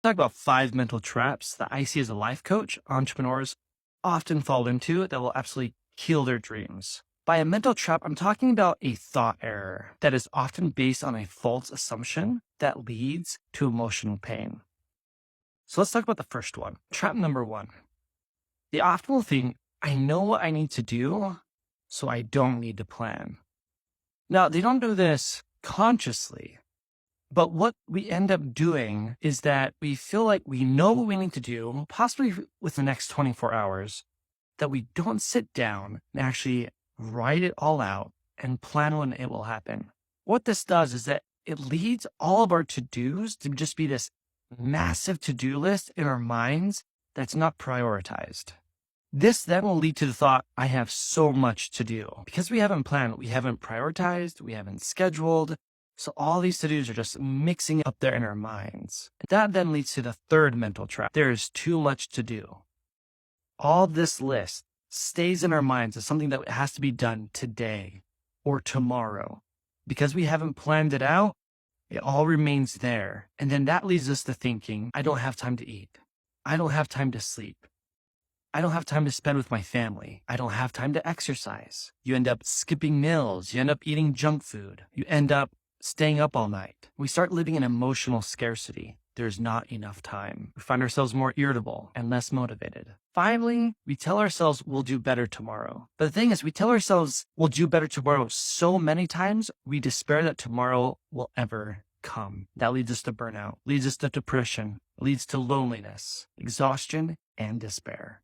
Talk about 5 mental traps that I see as a life coach entrepreneurs often fall into that will absolutely kill their dreams. By a mental trap, I'm talking about a thought error that is often based on a false assumption that leads to emotional pain. So let's talk about the first one. Trap number 1. The optimal thing, I know what I need to do, so I don't need to plan. Now, they don't do this consciously, but what we end up doing is that we feel like we know what we need to do, possibly with the next 24 hours, that we don't sit down and actually write it all out and plan when it will happen. What this does is that it leads all of our to-dos to just be this massive to-do list in our minds that's not prioritized. This then will lead to the thought, I have so much to do. Because we haven't planned, we haven't prioritized, we haven't scheduled. So all these to-dos are just mixing up there in our minds. That then leads to the third mental trap. There is too much to do. All this list stays in our minds as something that has to be done today or tomorrow. Because we haven't planned it out, it all remains there. And then that leads us to thinking, I don't have time to eat. I don't have time to sleep. I don't have time to spend with my family. I don't have time to exercise. You end up skipping meals. You end up eating junk food. You end up staying up all night. We start living in emotional scarcity. There's not enough time. We find ourselves more irritable and less motivated. Finally, we tell ourselves we'll do better tomorrow. But the thing is, we tell ourselves we'll do better tomorrow so many times, we despair that tomorrow will ever come. That leads us to burnout, leads us to depression, leads to loneliness, exhaustion, and despair.